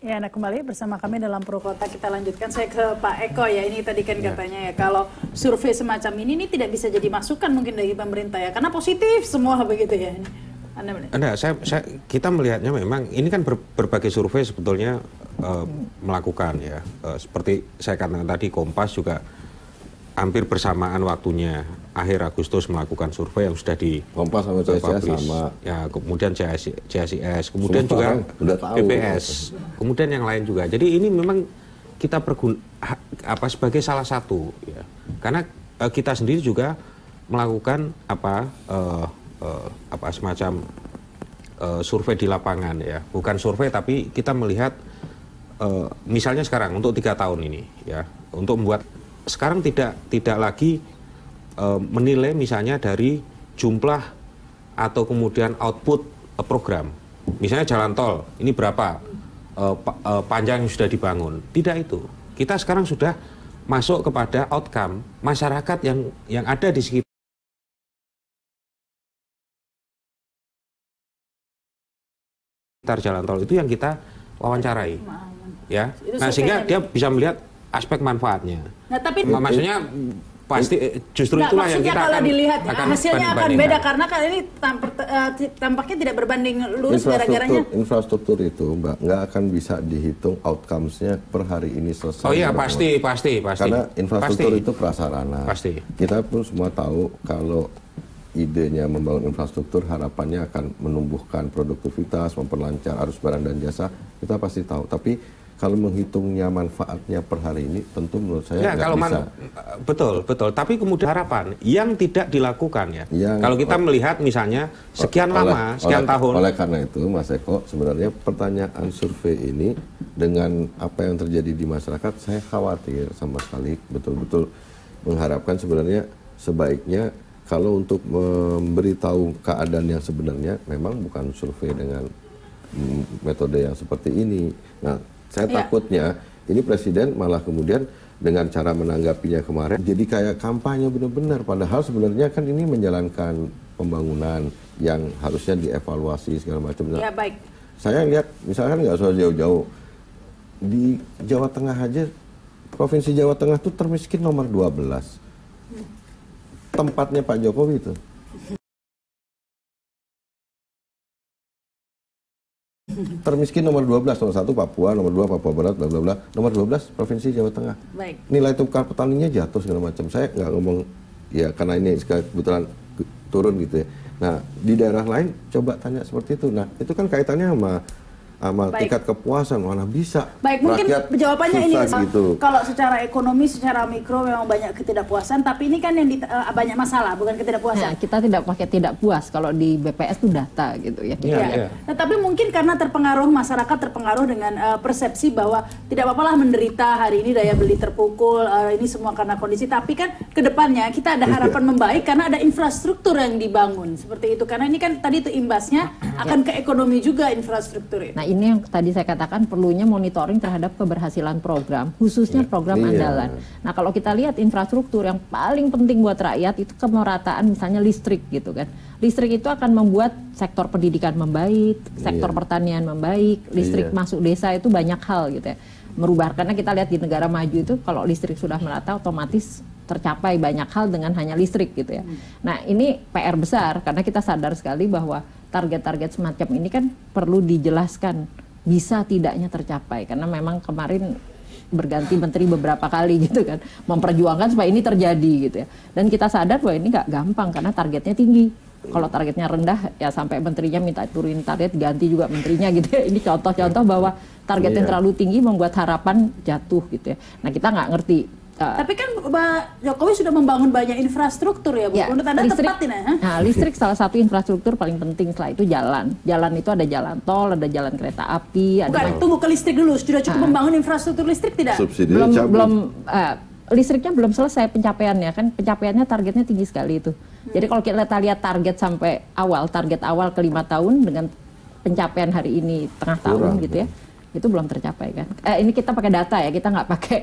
Ya, Anda kembali bersama kami dalam Pro Kota. Kita lanjutkan, saya ke Pak Eko ya. Ini tadi kan katanya ya, kalau survei semacam ini tidak bisa jadi masukan mungkin dari pemerintah ya, karena positif semua begitu ya. Anda melihat? Kita melihatnya memang ini kan berbagai survei sebetulnya melakukan ya. Seperti saya katakan tadi, Kompas juga hampir bersamaan waktunya akhir Agustus melakukan survei yang sudah di Kompas sama CSIS sama ya, kemudian CSIS, kemudian juga BPS, kemudian yang lain juga. Jadi ini memang kita sebagai salah satu ya, karena kita sendiri juga melakukan semacam survei di lapangan ya, bukan survei tapi kita melihat misalnya sekarang untuk 3 tahun ini ya, untuk membuat sekarang tidak lagi menilai misalnya dari jumlah atau kemudian output program. Misalnya jalan tol, ini berapa panjang yang sudah dibangun. Tidak itu. Kita sekarang sudah masuk kepada outcome masyarakat yang ada di sekitar jalan tol itu yang kita wawancarai. Ya. Nah, sehingga dia bisa melihat aspek manfaatnya. Nah, tapi maksudnya pasti justru itulah yang kita kalau dilihat hasilnya akan beda karena kan ini tampaknya tidak berbanding lurus gara-garanya. Infrastruktur itu nggak akan bisa dihitung outcomes-nya per hari ini selesai. Oh iya, pasti. Karena infrastruktur itu prasarana. Pasti. Kita pun semua tahu kalau idenya membangun infrastruktur harapannya akan menumbuhkan produktivitas, memperlancar arus barang dan jasa, kita pasti tahu. Tapi kalau menghitungnya manfaatnya per hari ini, tentu menurut saya nggak bisa. Betul. Tapi kemudian harapan yang tidak dilakukan ya. Kalau kita melihat misalnya sekian tahun. Oleh karena itu, Mas Eko, sebenarnya pertanyaan survei ini dengan apa yang terjadi di masyarakat, saya khawatir sama sekali, betul-betul mengharapkan sebenarnya sebaiknya kalau untuk memberitahu keadaan yang sebenarnya, memang bukan survei dengan metode yang seperti ini. Nah, saya takutnya ini presiden malah kemudian dengan cara menanggapinya kemarin jadi kayak kampanye benar-benar, padahal sebenarnya kan ini menjalankan pembangunan yang harusnya dievaluasi segala macam. Ya, baik. Saya lihat misalkan nggak usah jauh-jauh, di Jawa Tengah aja, Provinsi Jawa Tengah itu termiskin nomor 12. Tempatnya Pak Jokowi itu. Termiskin nomor 12, nomor 1 Papua, nomor 2 Papua Barat, bla bla bla. Nomor 12 Provinsi Jawa Tengah. Baik. Nilai tukar petaninya jatuh segala macam. Saya nggak ngomong ya karena ini kebetulan turun gitu ya. Nah, di daerah lain coba tanya seperti itu. Nah, itu kan kaitannya sama tingkat kepuasan, mana bisa. Baik, mungkin jawabannya ini gitu. Kalau secara ekonomi, secara mikro memang banyak ketidakpuasan, tapi ini kan yang banyak masalah, bukan ketidakpuasan. Nah, kita tidak pakai tidak puas kalau di BPS itu data gitu ya. Iya. Nah, tapi mungkin karena masyarakat terpengaruh dengan persepsi bahwa tidak apa-apalah menderita hari ini, daya beli terpukul, ini semua karena kondisi, tapi kan ke depannya kita ada harapan membaik karena ada infrastruktur yang dibangun seperti itu. Karena ini kan tadi itu imbasnya akan ke ekonomi juga infrastruktur itu. Nah, ini yang tadi saya katakan perlunya monitoring terhadap keberhasilan program, khususnya program andalan. Nah, kalau kita lihat infrastruktur yang paling penting buat rakyat itu kemerataan misalnya listrik gitu kan. Listrik itu akan membuat sektor pendidikan membaik, sektor pertanian membaik, listrik masuk desa itu banyak hal gitu ya. Merubah, karena kita lihat di negara maju itu kalau listrik sudah merata otomatis tercapai banyak hal dengan hanya listrik gitu ya. Nah, ini PR besar karena kita sadar sekali bahwa target-target semacam ini kan perlu dijelaskan bisa tidaknya tercapai karena memang kemarin berganti menteri beberapa kali gitu kan memperjuangkan supaya ini terjadi gitu ya. Dan kita sadar bahwa ini nggak gampang karena targetnya tinggi. Kalau targetnya rendah ya sampai menterinya minta turunin target, ganti juga menterinya gitu ya. Ini contoh-contoh bahwa target yang terlalu tinggi membuat harapan jatuh gitu ya. Nah, kita nggak ngerti. Tapi kan Pak Jokowi sudah membangun banyak infrastruktur ya, Bu. Ya, menurut Anda tepat ini? Nah, listrik salah satu infrastruktur paling penting. Setelah itu jalan. Jalan itu ada jalan tol, ada jalan kereta api. Tunggu ke listrik dulu. Sudah cukup membangun infrastruktur listrik tidak? Listriknya belum selesai pencapaiannya kan. Pencapaiannya targetnya tinggi sekali itu. Jadi kalau kita lihat target sampai target awal ke 5 tahun dengan pencapaian hari ini tengah tahun gitu ya. Itu belum tercapai kan. Ini kita pakai data ya, kita nggak pakai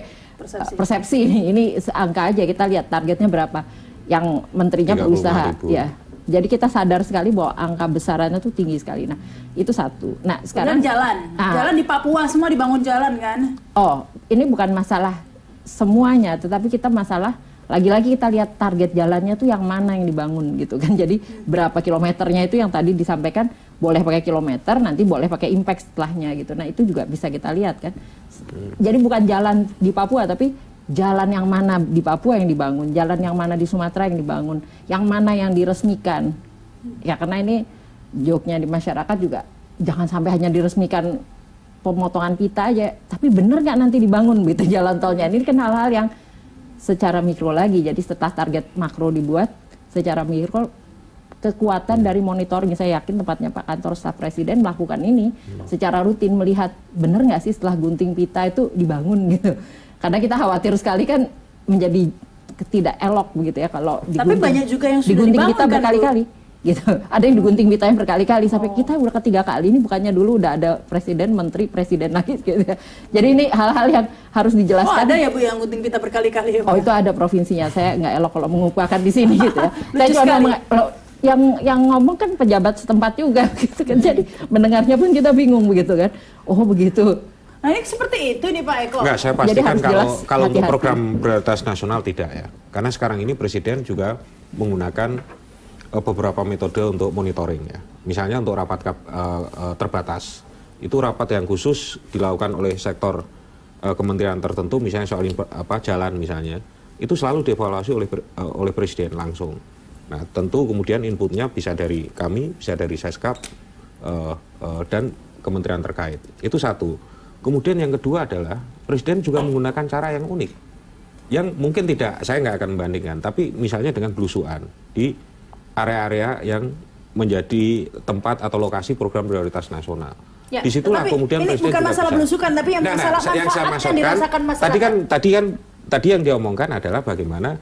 persepsi. Ini angka aja, kita lihat targetnya berapa. Yang menterinya berusaha ya Jadi kita sadar sekali bahwa angka besarannya tuh tinggi sekali. Nah, itu satu. Nah, sekarang jalan di Papua semua dibangun jalan kan? Oh, ini bukan masalah semuanya, tetapi kita masalah lagi-lagi kita lihat target jalannya tuh yang mana yang dibangun gitu kan. Jadi berapa kilometernya itu yang tadi disampaikan, boleh pakai kilometer, nanti boleh pakai impact setelahnya gitu. Nah, itu juga bisa kita lihat kan. Jadi bukan jalan di Papua, tapi jalan yang mana di Papua yang dibangun, jalan yang mana di Sumatera yang dibangun, yang mana yang diresmikan. Ya karena ini joknya di masyarakat juga, jangan sampai hanya diresmikan pemotongan pita aja, tapi bener nggak nanti dibangun gitu jalan tolnya. Ini kan hal-hal yang secara mikro lagi, jadi setelah target makro dibuat, secara mikro kekuatan dari monitoring, saya yakin tempatnya Pak Kantor Staf Presiden melakukan ini secara rutin, melihat bener nggak sih setelah gunting pita itu dibangun gitu. Karena kita khawatir sekali kan menjadi tidak elok begitu ya kalau digunting. Tapi banyak juga yang sudah digunting dibangun pita berkali-kali gitu. Ada yang digunting pitanya berkali-kali sampai kita udah ketiga kali ini, bukannya dulu udah ada presiden, menteri, presiden lagi gitu ya. Jadi ini hal-hal yang harus dijelaskan. Oh, ada ya Bu yang gunting pita berkali-kali ya, Oh, itu ada provinsinya. Saya nggak elok kalau mengukuhkan di sini gitu ya. Saya cuma yang ngomong kan pejabat setempat juga gitu kan. Jadi mendengarnya pun kita bingung begitu kan. Oh, begitu. Nah ini seperti itu nih Pak Eko. Enggak, saya pastikan kalau untuk program prioritas nasional tidak ya. Karena sekarang ini Presiden juga menggunakan beberapa metode untuk monitoring ya. Misalnya untuk rapat terbatas, itu rapat yang khusus dilakukan oleh sektor kementerian tertentu, misalnya soal jalan misalnya, itu selalu dievaluasi oleh Presiden langsung. Nah tentu kemudian inputnya bisa dari kami, bisa dari Seskap dan kementerian terkait. Itu satu. Kemudian yang kedua adalah Presiden juga menggunakan cara yang unik, yang mungkin tidak, saya nggak akan membandingkan, tapi misalnya dengan belusuan di area-area yang menjadi tempat atau lokasi program prioritas nasional. Ya, disitulah kemudian ini Presiden bukan masalah belusukan, tapi yang masalah manfaat yang dirasakan masyarakat. Tadi yang diomongkan adalah bagaimana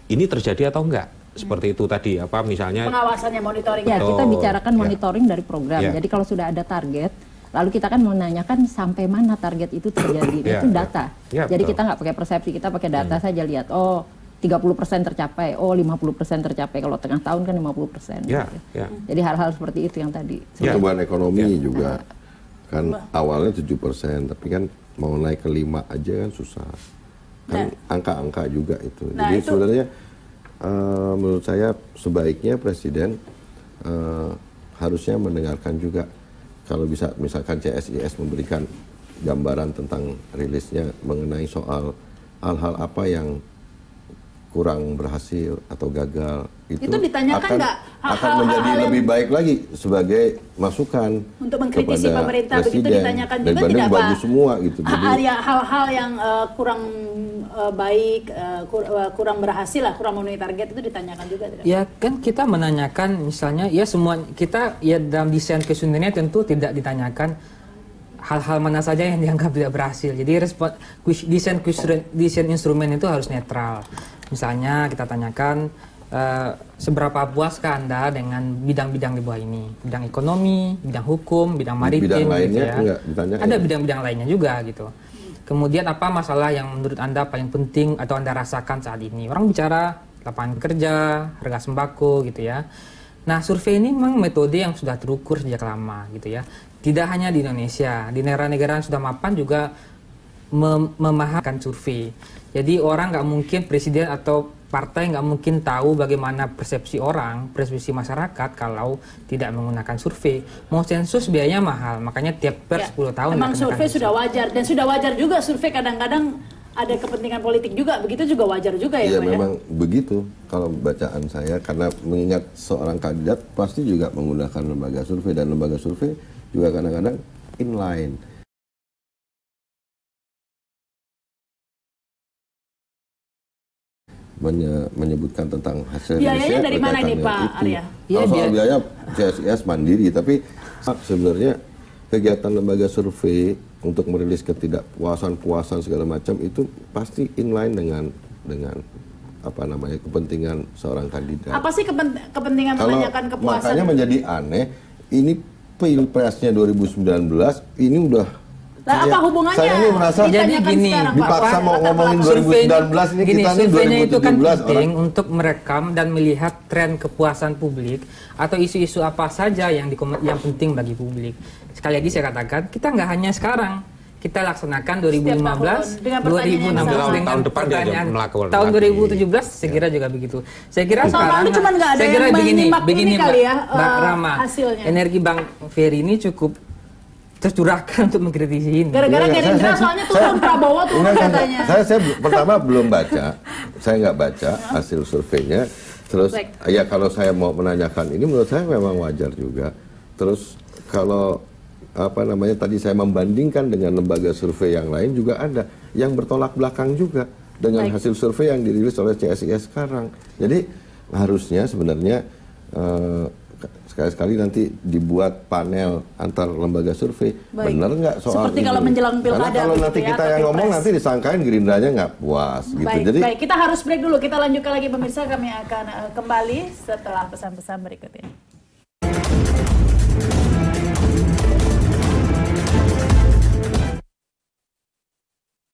ini terjadi atau enggak. Seperti itu tadi, apa misalnya pengawasannya, monitoring. Ya, kita bicarakan monitoring dari program. Jadi kalau sudah ada target, lalu kita kan menanyakan sampai mana target itu terjadi. Itu data. Jadi kita nggak pakai persepsi, kita pakai data saja, lihat, oh 30% tercapai, oh 50% tercapai. Kalau tengah tahun kan 50%. Jadi hal-hal seperti itu yang tadi. Pertumbuhan ekonomi juga kan awalnya 7%, tapi kan mau naik ke 5 aja kan susah. Kan angka-angka juga itu. Jadi sebenarnya menurut saya sebaiknya Presiden harusnya mendengarkan juga. Kalau bisa misalkan CSIS memberikan gambaran tentang rilisnya mengenai soal hal-hal apa yang kurang berhasil atau gagal, itu ditanyakan akan menjadi lebih baik lagi sebagai masukan untuk mengkritisi pemerintah. Begitu ditanyakan juga tidak bagus semua gitu. Jadi hal-hal yang kurang baik, kurang berhasil lah, kurang memenuhi target itu ditanyakan juga tidak? Ya kan kita menanyakan misalnya ya semua kita ya dalam desain questionnaire tentu tidak ditanyakan hal-hal mana saja yang dianggap tidak berhasil. Jadi desain instrumen itu harus netral. Misalnya kita tanyakan seberapa puaskah Anda dengan bidang-bidang di bawah ini? Bidang ekonomi, bidang hukum, bidang maritim, gitu ya. Ada bidang-bidang lainnya juga gitu. Kemudian apa masalah yang menurut Anda paling penting atau Anda rasakan saat ini? Orang bicara lapangan kerja, harga sembako gitu ya. Nah, survei ini memang metode yang sudah terukur sejak lama gitu ya. Tidak hanya di Indonesia, di negara-negara yang sudah mapan juga memahamkan survei. Jadi orang nggak mungkin, presiden atau partai nggak mungkin tahu bagaimana persepsi orang, persepsi masyarakat kalau tidak menggunakan survei. Mau sensus biayanya mahal, makanya tiap 10 tahun. Memang survei sudah wajar, dan sudah wajar juga survei kadang-kadang ada kepentingan politik juga, begitu juga wajar juga ya Pak? Iya memang begitu kalau bacaan saya, karena mengingat seorang kandidat pasti juga menggunakan lembaga survei, dan lembaga survei juga kadang-kadang inline. Menyebutkan tentang hasil biayanya dari mana ini Pak Arya? Kalau soal biaya CSIS mandiri, tapi sebenarnya kegiatan lembaga survei untuk merilis ketidakpuasan segala macam itu pasti inline dengan apa namanya kepentingan seorang kandidat. Apa sih kepentingan menanyakan kepuasan? Makanya menjadi aneh, ini pilpresnya 2019 ini udah Nah, apa hubungannya? Saya ini merasa jadi gini, sekarang, dipaksa Pak. mau ngomongin 2019 ini, kita nih surveinya 2017 itu kan penting orang. untuk merekam dan melihat tren kepuasan publik atau isu-isu apa saja yang penting bagi publik. Sekali lagi saya katakan, kita nggak hanya sekarang. Kita laksanakan 2015, 2016 dengan tahun depan pertanyaan. melakukan Tahun lagi. 2017 saya kira juga begitu. Saya kira Tahun sekarang lalu cuman nggak ada saya kira yang menyimak begini ini kali ya, Mbak Rama. hasilnya. Energi Bang Ferry ini cukup tercurahkan untuk mengkritisi ini. Gara-gara Gerindra soalnya turun, Prabowo turun katanya. Saya pertama belum baca, saya nggak baca hasil surveinya. Terus ya kalau saya mau menanyakan ini menurut saya memang wajar juga. Terus kalau apa namanya tadi saya membandingkan dengan lembaga survei yang lain juga ada yang bertolak belakang juga dengan hasil survei yang dirilis oleh CSIS sekarang. Jadi harusnya sebenarnya sekali-sekali nanti dibuat panel antar lembaga survei. Benar nggak soal seperti ini? kalau menjelang pilkada. Karena kalau nanti gitu ya, kita atau yang ngomong pilpres. nanti disangkain Gerindranya nggak puas gitu. Jadi Baik, kita harus break dulu. Kita lanjutkan lagi pemirsa. Kami akan kembali setelah pesan-pesan berikut ini.